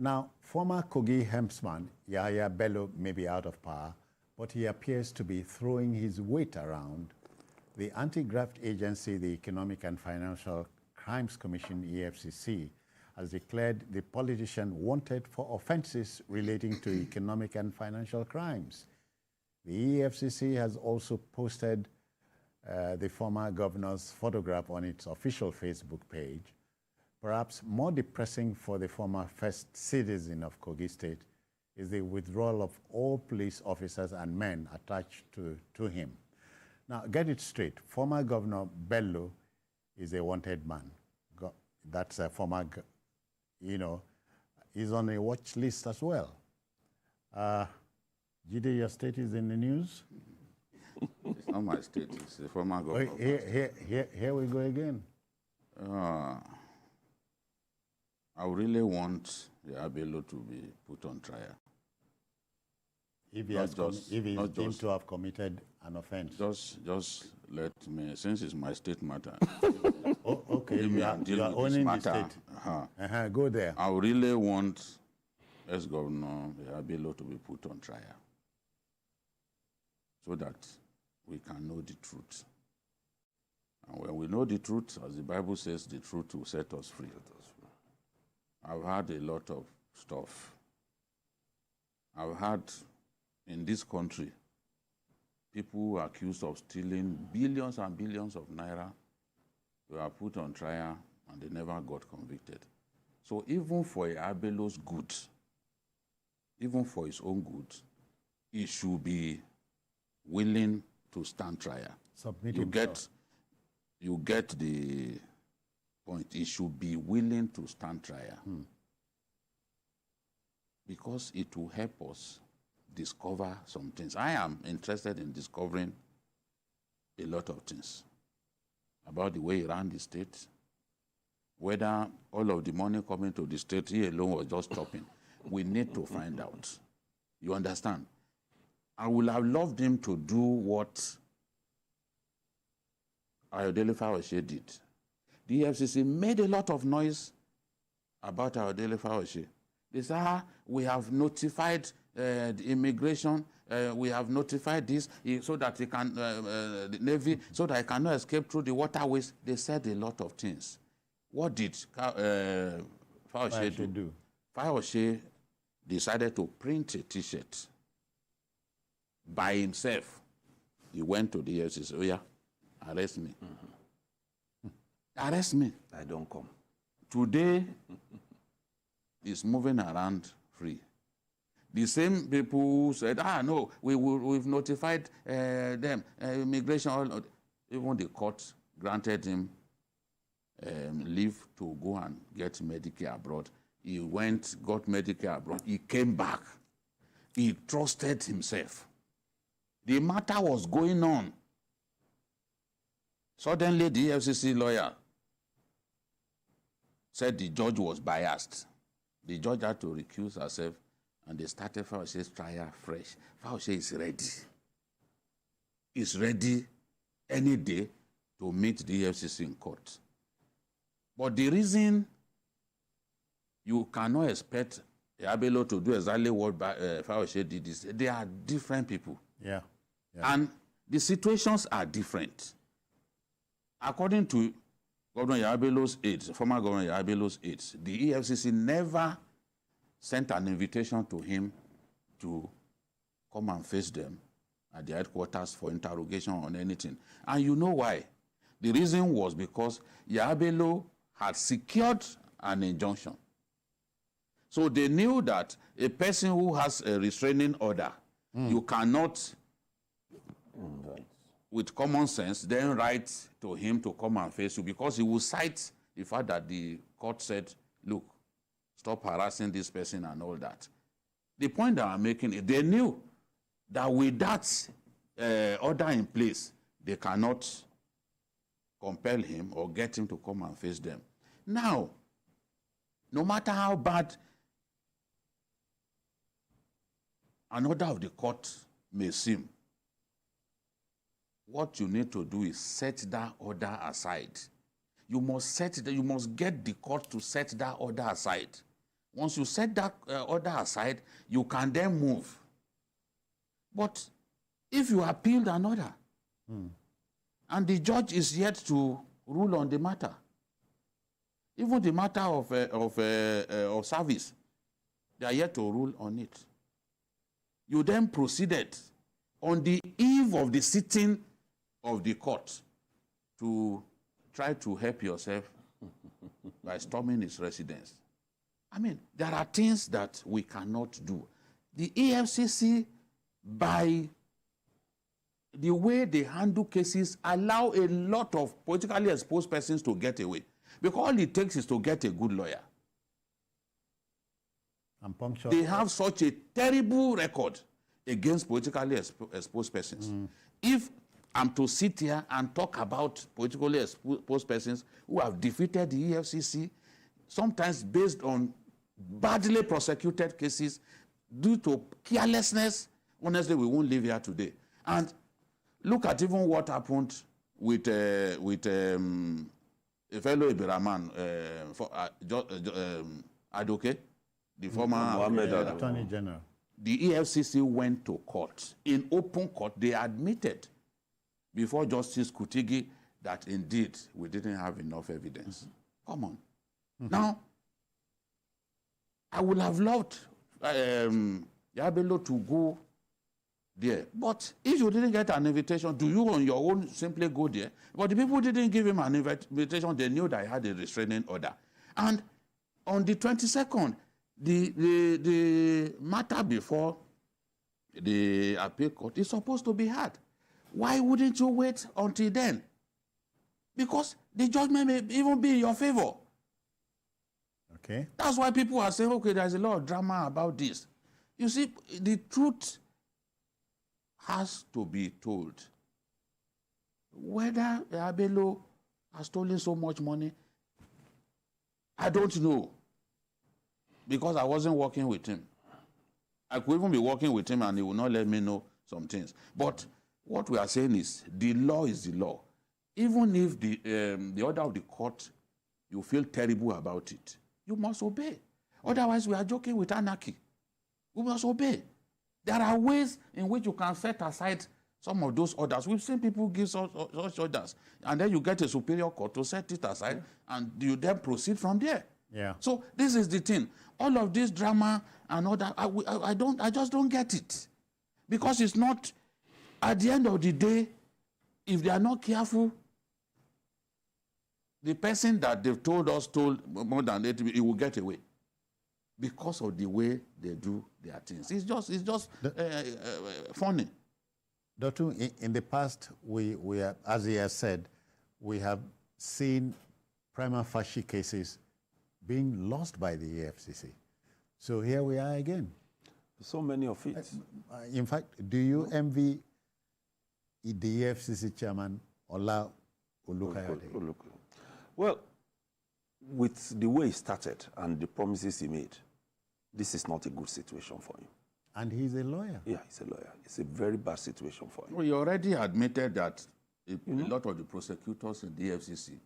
Now, former Kogi hempsman Yahaya Bello may be out of power, but he appears to be throwing his weight around. The anti-graft agency, the Economic and Financial Crimes Commission, EFCC, has declared the politician wanted for offenses relating to economic and financial crimes. The EFCC has also posted the former governor's photograph on its official Facebook page. Perhaps more depressing for the former first citizen of Kogi State is the withdrawal of all police officers and men attached to him. Now, get it straight. Former Governor Bello is a wanted man. That's a former, he's on a watch list as well. Jide, your state is in the news? It's not my state, it's the former governor. Here we go again. I really want Yahaya Bello to be put on trial. If he is deemed to have committed an offense. Just let me, since it's my state matter. Oh, okay, you are owning the state. Go there. I really want ex-governor Yahaya Bello to be put on trial so that we can know the truth. And when we know the truth, as the Bible says, the truth will set us free. I've had a lot of stuff. I've had, in this country, people accused of stealing billions and billions of naira were put on trial and they never got convicted. So even for Yahaya Bello's good, even for his own good, he should be willing to stand trial. You get the point. He should be willing to stand trial. Because it will help us discover some things. I am interested in discovering a lot of things about the way he ran the state, whether all of the money coming to the state, he alone was just stopping. We need to find out. You understand? I would have loved him to do what Ayodele Fawashe did. The EFCC made a lot of noise about Ayodele Fawashe. They said, we have notified the immigration, we have notified this so that they can, the Navy, so that I cannot escape through the waterways. They said a lot of things. What did Fawashe do? Fawashe decided to print a T-shirt by himself. He went to the EFCC, oh yeah, arrest me. Arrest me. I don't come. Today, is moving around free. The same people who said, no, we've notified them, immigration, even the court granted him leave to go and get Medicare abroad. He went, got Medicare abroad. He came back. He trusted himself. The matter was going on. Suddenly, the EFCC lawyer said the judge was biased. The judge had to recuse herself, and they started Fawashe's trial fresh. Fawashe is ready. He's ready any day to meet the EFCC in court. But the reason you cannot expect Yahaya Bello to do exactly what Fawashe did is they are different people. Yeah. And the situations are different. According to Governor Yahaya Bello's aides, former Governor Yahaya Bello's aides, the EFCC never sent an invitation to him to come and face them at the headquarters for interrogation on anything. And you know why? The reason was because Yahaya Bello had secured an injunction. So they knew that a person who has a restraining order, you cannot, with common sense, then write to him to come and face you, because he will cite the fact that the court said, look, stop harassing this person and all that. The point that I'm making is they knew that with that order in place, they cannot compel him or get him to come and face them. Now, no matter how bad an order of the court may seem, what you need to do is set that order aside. You must get the court to set that order aside. Once you set that order aside, you can then move. But if you appealed an order, and the judge is yet to rule on the matter, even the matter of service, they are yet to rule on it. You then proceeded on the eve of the sitting of the court to try to help yourself by storming his residence. I mean, there are things that we cannot do. The EFCC, by the way they handle cases, allow a lot of politically exposed persons to get away. Because all it takes is to get a good lawyer. They have such a terrible record against politically exposed persons. If I'm to sit here and talk about politically exposed persons who have defeated the EFCC, sometimes based on badly prosecuted cases, due to carelessness, honestly, we won't live here today. And look at even what happened with a fellow Ibiraman, Adoke, the former Attorney General. The EFCC went to court. In open court, they admitted before Justice Kutigi that indeed we didn't have enough evidence. Come on. Now, I would have loved Yahaya Bello to go there. But if you didn't get an invitation, do you on your own simply go there? But the people didn't give him an invitation. They knew that he had a restraining order. And on the 22nd, the matter before the appeal court is supposed to be heard. Why wouldn't you wait until then? Because the judgment may even be in your favor. Okay. That's why people are saying, okay, there's a lot of drama about this. You see, the truth has to be told. Whether Yahaya Bello has stolen so much money, I don't know. Because I wasn't working with him. I could even be working with him and he would not let me know some things. But what we are saying is, the law is the law. Even if the order of the court, you feel terrible about it, you must obey. Otherwise, we are joking with anarchy. We must obey. There are ways in which you can set aside some of those orders. We've seen people give such orders. And then you get a superior court to set it aside, and you then proceed from there. Yeah. So this is the thing. All of this drama and all that, I just don't get it. Because it's not, at the end of the day, if they are not careful, the person that they've told us told more than 80, he will get away. Because of the way they do their things. It's just funny. Doctor, in the past, we have, as he has said, we have seen prima facie cases being lost by the EFCC. So here we are again. So many of it. In fact, do you envy the EFCC chairman, Ola Olukayode? Well, with the way he started and the promises he made, this is not a good situation for him. And he's a lawyer. Yeah, he's a lawyer. It's a very bad situation for him. Well, he already admitted that a lot of the prosecutors in the EFCC,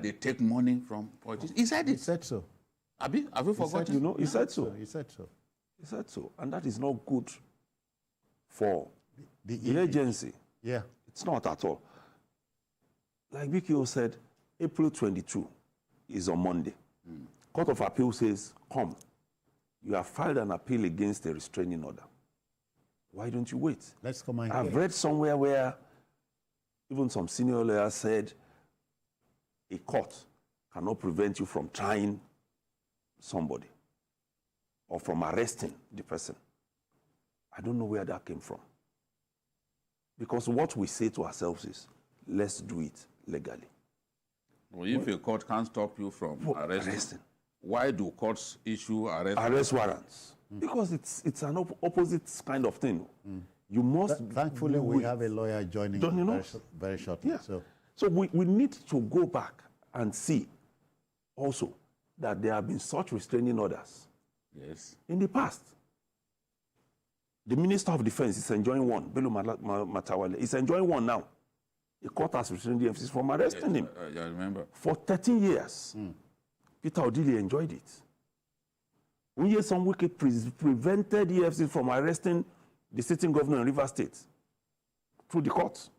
they take money from politicians. He said it. He said so. Abi, have you forgotten? He said so. He said so. He said so. And that is not good for the agency. Yeah. It's not at all. Like BKO said, April 22 is on Monday. Court of Appeal says, come. You have filed an appeal against a restraining order. Why don't you wait? Let's come on. I've read somewhere where even some senior lawyers said a court cannot prevent you from trying somebody or from arresting the person. I don't know where that came from. Because what we say to ourselves is, let's do it legally. Well, if a court can't stop you from arresting, why do courts issue arrest warrants? Because it's an opposite kind of thing. You must. Thankfully, we have a lawyer joining very shortly. Yeah. So we need to go back and see also that there have been such restraining orders. Yes. In the past. The Minister of Defense is enjoying one. Bello Matawale is enjoying one now. The court has restrained the EFCC from arresting him. I remember. For 13 years. Peter Odili enjoyed it. Unyesom Wike prevented EFCC from arresting the sitting governor in Rivers State through the courts.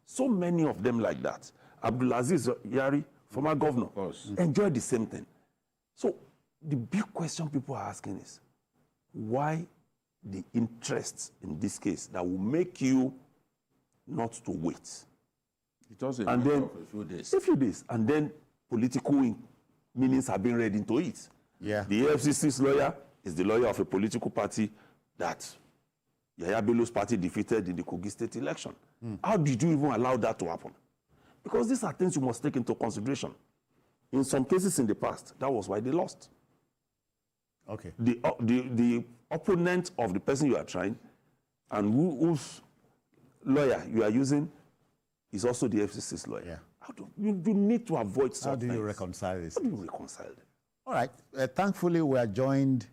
So many of them like that. Abdulaziz Yari, former governor, enjoyed the same thing. So the big question people are asking is, why the interest in this case that will make you not to wait? It was a few days. And then political meanings have been read into it. Yeah. The EFCC's lawyer is the lawyer of a political party that Yahaya Bello's party defeated in the Kogi State election. How did you even allow that to happen? Because these are things you must take into consideration. In some cases in the past, that was why they lost. Okay. The opponent of the person you are trying and whose lawyer you are using is also the FCC's lawyer. Yeah. You need to avoid such How do you things. reconcile this? How do you reconcile them? All right. Thankfully, we are joined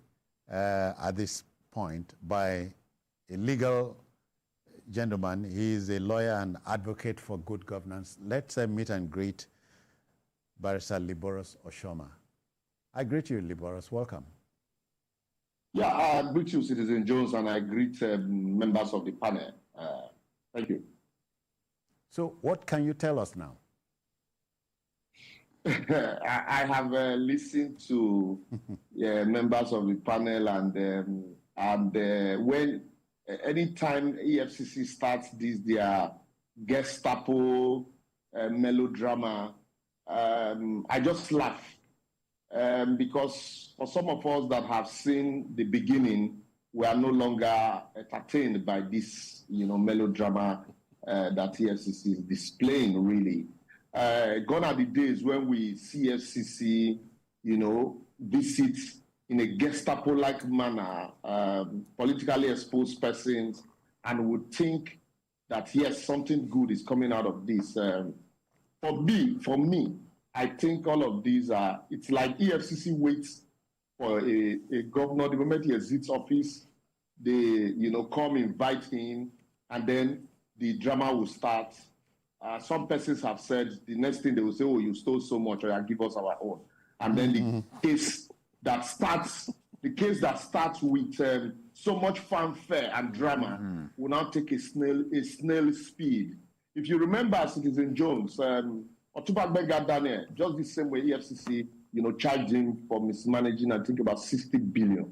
at this point by a legal gentleman. He is a lawyer and advocate for good governance. Let's meet and greet Barrister Liboros Oshoma. I greet you, Liboros. Welcome. Yeah, I greet you, Citizen Jones, and I greet members of the panel. Thank you. So what can you tell us now? I have listened to members of the panel, and when anytime EFCC starts their Gestapo melodrama, I just laugh because for some of us that have seen the beginning, we are no longer entertained by this, melodrama that EFCC is displaying. Really. Gone are the days when we see FCC, visit in a Gestapo-like manner, politically exposed persons, and would think that, yes, something good is coming out of this. For me, I think all of these it's like EFCC waits for a governor. The moment he exits office, they, come invite him, and then the drama will start. Some persons have said the next thing they will say, oh, you stole so much, or you give us our own. And then the case that starts with so much fanfare and drama will now take a snail speed. If you remember, Citizen Jones, Otuba Daniel, just the same way EFCC, charged him for mismanaging, I think, about 60 billion.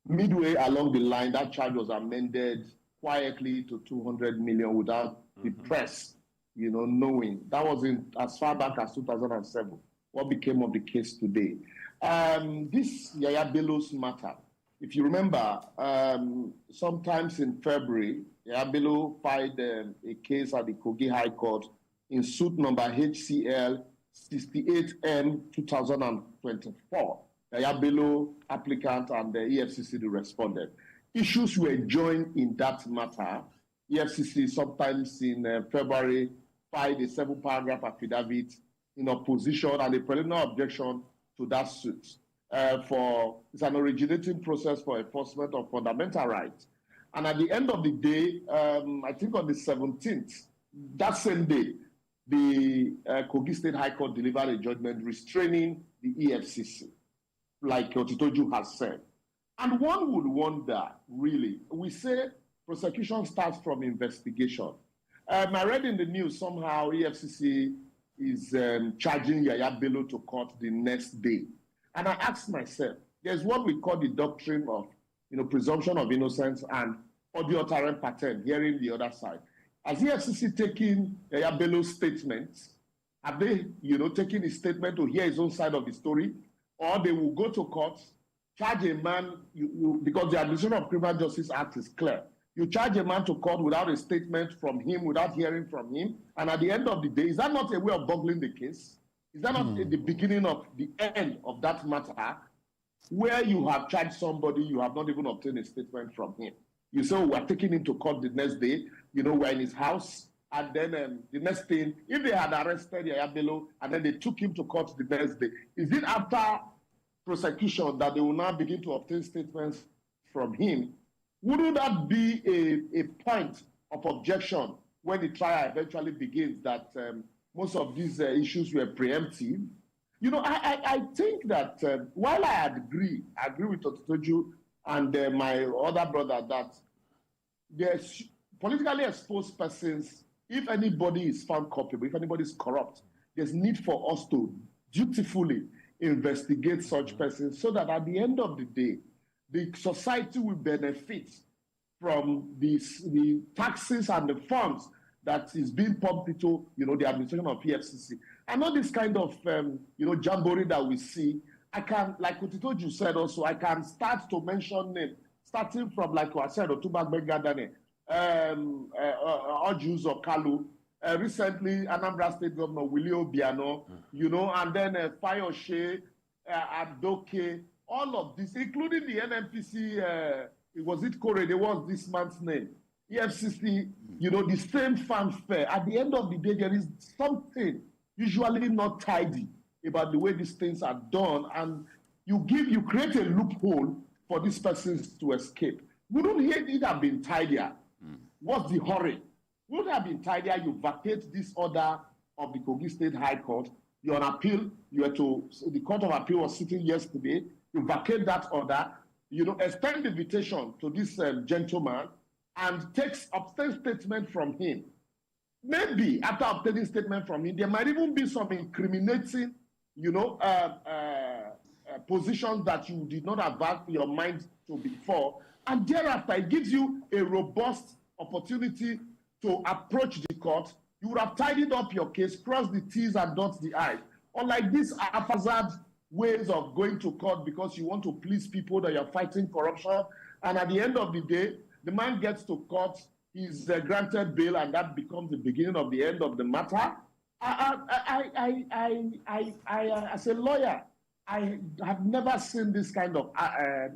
Midway along the line, that charge was amended quietly to 200 million without the press, knowing. That was as far back as 2007. What became of the case today? This Yahaya Bello's matter, if you remember, sometimes in February, Yahaya Bello filed a case at the Kogi High Court in suit number HCL 68M 2024. Yahaya Bello, applicant, and the EFCC responded. Issues were joined in that matter. EFCC sometimes in February filed a 7-paragraph affidavit in opposition and a preliminary objection to that suit. It's an originating process for enforcement of fundamental rights. And at the end of the day, I think on the 17th, that same day, the Kogi State High Court delivered a judgment restraining the EFCC, like Otitoju has said. And one would wonder, really, we say prosecution starts from investigation. I read in the news somehow EFCC is charging Yahaya Bello to court the next day. And I asked myself, there's what we call the doctrine of, presumption of innocence and auditory pattern, hearing the other side. Has EFCC taken Yahaya Bello's statements? Have they, taken his statement to hear his own side of the story? Or they will go to court, charge a man, because the Administration of Criminal Justice Act is clear. You charge a man to court without a statement from him, without hearing from him, and at the end of the day, is that not a way of boggling the case? Is that not the beginning of the end of that matter, where you have charged somebody, you have not even obtained a statement from him? You say, we're taking him to court the next day, we're in his house, and then the next thing, if they had arrested Yahaya Bello, and then they took him to court the next day, is it after prosecution that they will now begin to obtain statements from him? Wouldn't that be a point of objection when the trial eventually begins, that most of these issues were preemptive? I think that while I agree with Otitoju and my other brother that there's politically exposed persons, if anybody is found culpable, if anybody is corrupt, there's need for us to dutifully investigate such persons so that at the end of the day, the society will benefit from the taxes and the funds that is being pumped into, the administration of EFCC. And not this kind of, jamboree that we see. I can, like Otitoju said also, I can start to mention names, starting from, like I said, Otumba Gbengadane, Ojuzo Kalu, recently Anambra State Governor Willie Obiano, and then Fayose, Adoke, all of this, including the NMPC, was it Korede, was this man's name? EFCC, the same fanfare. At the end of the day, there is something usually not tidy about the way these things are done, and you create a loophole for these persons to escape. Wouldn't it have been tidier? What's the hurry? Would it have been tidier? You vacate this order of the Kogi State High Court. You're on appeal. The Court of Appeal was sitting yesterday. You vacate that order. Extend the invitation to this gentleman and obtain statement from him. Maybe after obtaining statement from him, there might even be some incriminating, positions that you did not avert your mind to before. And thereafter, it gives you a robust opportunity to approach the court. You would have tidied up your case, crossed the T's and dot the I's. Unlike these haphazard ways of going to court because you want to please people that you're fighting corruption. And at the end of the day, the man gets to court, he's granted bail, and that becomes the beginning of the end of the matter. As a lawyer, I have never seen this kind of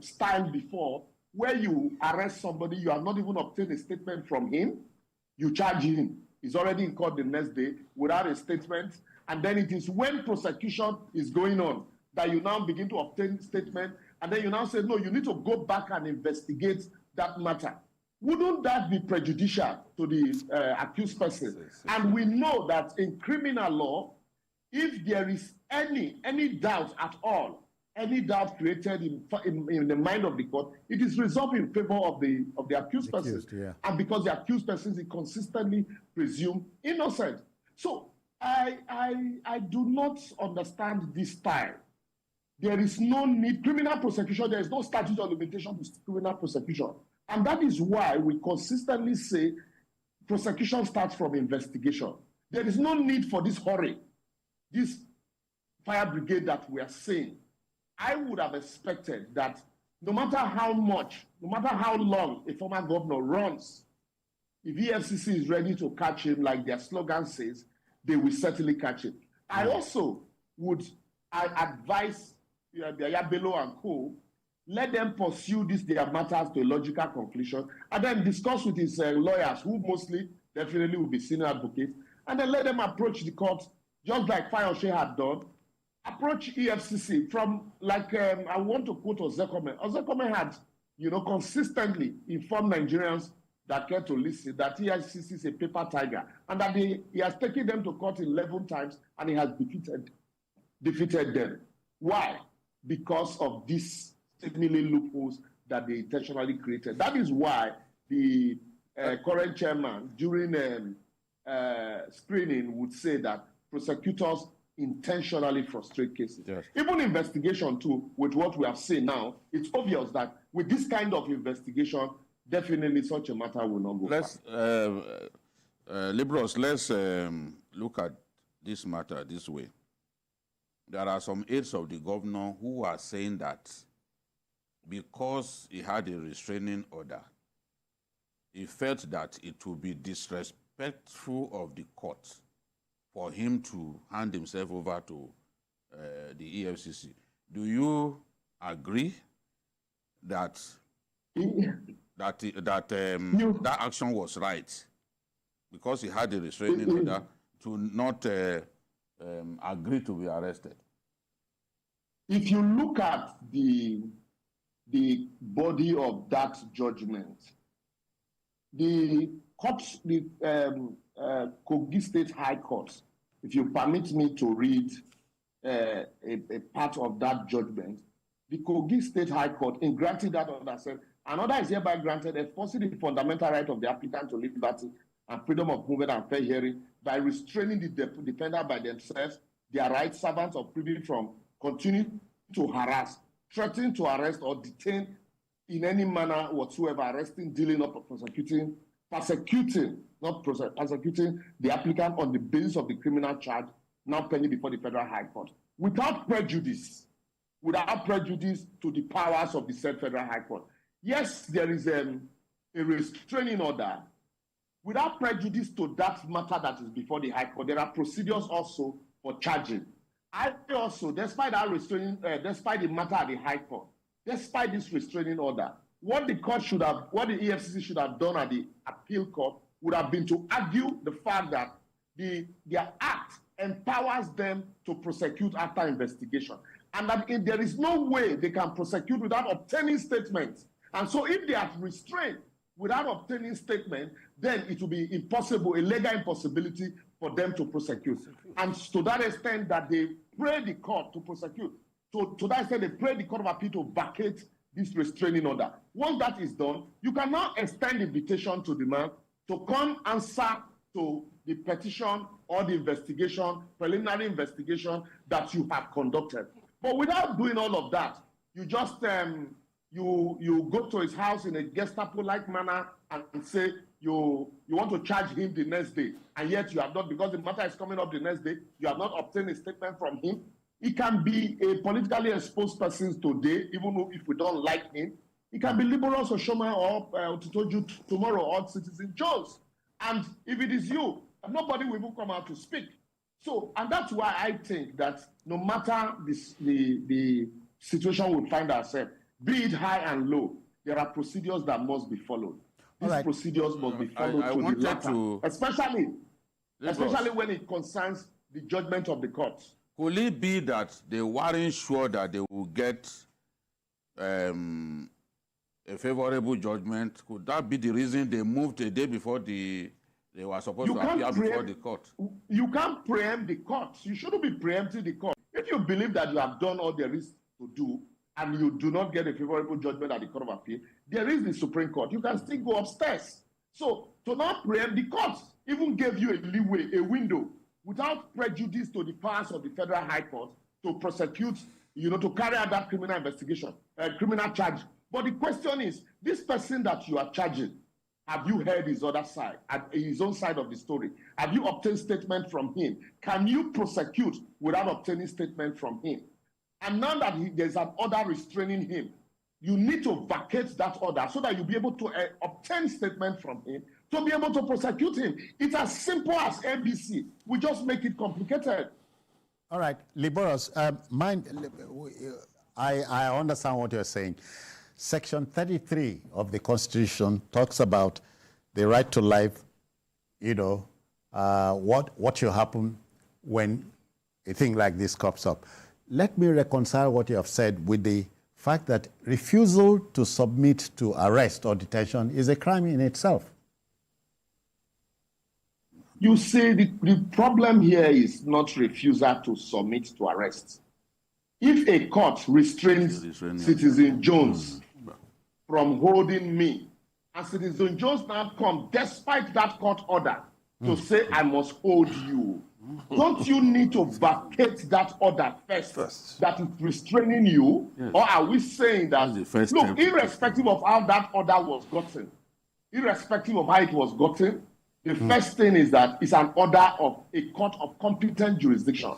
style before, where you arrest somebody, you have not even obtained a statement from him, you charge him. He's already in court the next day without a statement, and then it is when prosecution is going on that you now begin to obtain statement, and then you now say, no, you need to go back and investigate that matter. Wouldn't that be prejudicial to the accused person? And we know that in criminal law, if there is any doubt at all, any doubt created in the mind of the court, it is resolved in favor of the accused person. Yeah. And because the accused person is consistently presumed innocent. So I do not understand this style. There is no need, criminal prosecution, there is no statute of limitation to criminal prosecution. And that is why we consistently say prosecution starts from investigation. There is no need for this hurry, this fire brigade that we are seeing. I would have expected that no matter how much, no matter how long a former governor runs, if EFCC is ready to catch him, like their slogan says, they will certainly catch him. I also would advise Yahaya Bello and co, let them pursue their matters to a logical conclusion, and then discuss with his lawyers, who mostly definitely will be senior advocates, and then let them approach the court, just like Fayose had done. Approach EFCC from, I want to quote Ozekome. Ozekome had, consistently informed Nigerians that care to listen that EFCC is a paper tiger, and that he has taken them to court 11 times, and he has defeated them. Why? Because of these seemingly loopholes that they intentionally created. That is why the current chairman, during screening, would say that prosecutors intentionally frustrate cases. Yes. Even investigation too, with what we have seen now, it's obvious that with this kind of investigation, definitely such a matter will not go far. Liberals, let's look at this matter this way. There are some aides of the governor who are saying that because he had a restraining order, he felt that it would be disrespectful of the court for him to hand himself over to the EFCC. Do you agree that that action was right because he had a restraining order to not agree to be arrested? If you look at the body of that judgment, the courts, Kogi State High Court, if you permit me to read a part of that judgment, the Kogi State High Court, in granting that order, said, an order is hereby granted enforcing the fundamental right of the applicant to liberty and freedom of movement and fair hearing by restraining the defendant by themselves, their right servants or privy from continuing to harass, threatening to arrest or detain in any manner whatsoever, arresting, dealing, or persecuting the applicant on the basis of the criminal charge now pending before the Federal High Court, without prejudice to the powers of the said Federal High Court. Yes, there is a restraining order. Without prejudice to that matter that is before the High Court, there are procedures also for charging. I also, despite that despite the matter at the High Court, despite this restraining order, what the EFCC should have done at the appeal court would have been to argue the fact that their act empowers them to prosecute after investigation, and that there is no way they can prosecute without obtaining statements. And so if they are restrained without obtaining statement, then it will be impossible, a legal impossibility for them to prosecute. And to that extent that they pray the court to prosecute, to that extent they pray the Court of Appeal to vacate this restraining order. Once that is done, you can now extend the invitation to the man to come answer to the petition or the investigation, preliminary investigation that you have conducted. But without doing all of that, you just you go to his house in a Gestapo-like manner and say you want to charge him the next day, and yet you have not, because the matter is coming up the next day, you have not obtained a statement from him. He can be a politically exposed person today, even if we don't like him. He can be Liberals or Shoma or Titoju tomorrow, or Citizen Jones. And if it is you, nobody will even come out to speak. So, and that's why I think that no matter the situation we find ourselves, be it high and low, there are procedures that must be followed. These procedures must be followed to the latter, especially when it concerns the judgment of the courts. Could it be that they weren't sure that they will get a favorable judgment? Could that be the reason they moved a day before they were supposed to appear before the court? You can't preempt the court. You shouldn't be preempting the court. If you believe that you have done all there is to do and you do not get a favorable judgment at the Court of Appeal, there is the Supreme Court. You can still go upstairs. So to not preempt, the court even gave you a leeway, a window, without prejudice to the powers of the Federal High Court to prosecute, to carry out that criminal investigation, criminal charge. But the question is, this person that you are charging, have you heard his other side, his own side of the story? Have you obtained statement from him? Can you prosecute without obtaining statement from him? And now that there's an order restraining him, you need to vacate that order so that you'll be able to obtain statement from him to be able to prosecute him. It's as simple as ABC. We just make it complicated. All right, Liberals, I understand what you're saying. Section 33 of the Constitution talks about the right to life, what should happen when a thing like this comes up. Let me reconcile what you have said with the fact that refusal to submit to arrest or detention is a crime in itself. You see, the problem here is not refusal to submit to arrest. If a court restrains Citizen Jones from holding me, and Citizen Jones now come despite that court order to say, I must hold you, don't you need to vacate that order first that is restraining you? Yes. Or are we saying that, look, irrespective of how that order was gotten, irrespective of how it was gotten, the first thing is that it's an order of a court of competent jurisdiction.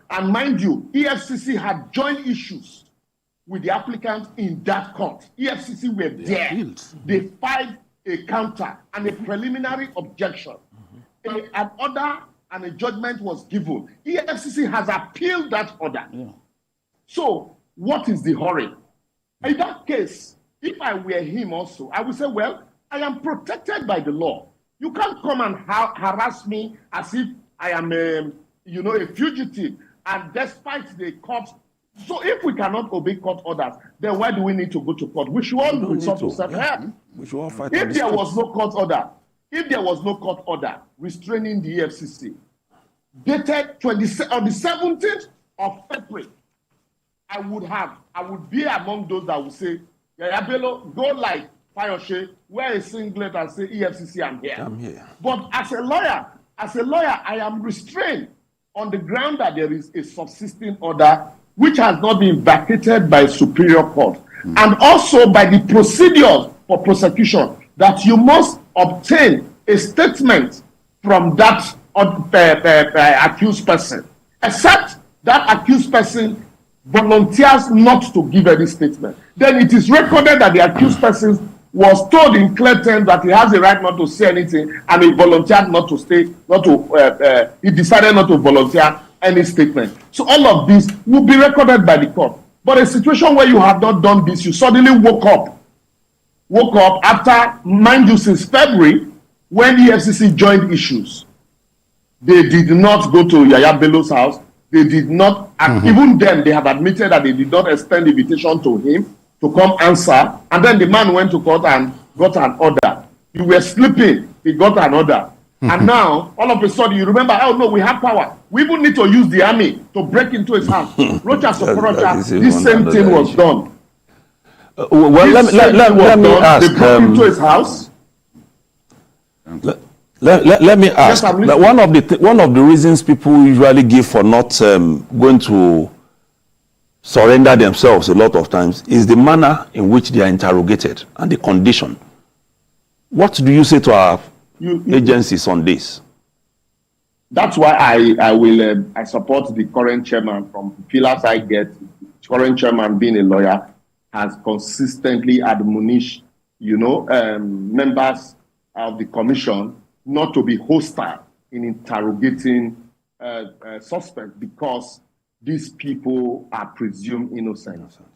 And mind you, EFCC had joint issues with the applicant in that court. EFCC were there. They filed a counter and a preliminary objection. An order and a judgment was given. EFCC has appealed that order. Yeah. So what is the hurry? In that case, if I were him also, I would say, well, I am protected by the law. You can't come and harass me as if I am a fugitive. And despite the court, so if we cannot obey court orders, then why do we need to go to court? We should all resort to self-help. We should all fight. If there was no court order restraining the EFCC, dated on the 17th of February, I would be among those that would say, Yahaya Bello, go like Fayoshe, wear a singlet and say, EFCC, I'm here. I'm here. But as a lawyer, I am restrained on the ground that there is a subsisting order which has not been vacated by a superior court, and also by the procedures for prosecution, that you must obtain a statement from that accused person, except that accused person volunteers not to give any statement. Then it is recorded that the accused person was told in clear terms that he has the right not to say anything, and he volunteered not to stay, he decided not to volunteer any statement. So all of this will be recorded by the court. But a situation where you have not done this, you suddenly woke up after, mind you, since February, when the EFCC joined issues. They did not go to Yahaya Bello's house. They did not, even then they have admitted that they did not extend invitation to him to come answer. And then the man went to court and got an order. You were sleeping, he got an order. And now, all of a sudden, you remember, oh no, we have power. We even need to use the army to break into his house. Rocha Sokorocha, this same thing was done. Let me ask. They broke into his house. Let me ask. Yes, one of the reasons people usually give for not going to surrender themselves a lot of times is the manner in which they are interrogated and the condition. What do you say to our agencies on this? That's why I support the current chairman. From pillars I get, current chairman being a lawyer has consistently admonished, members of the commission not to be hostile in interrogating suspects, because these people are presumed innocent.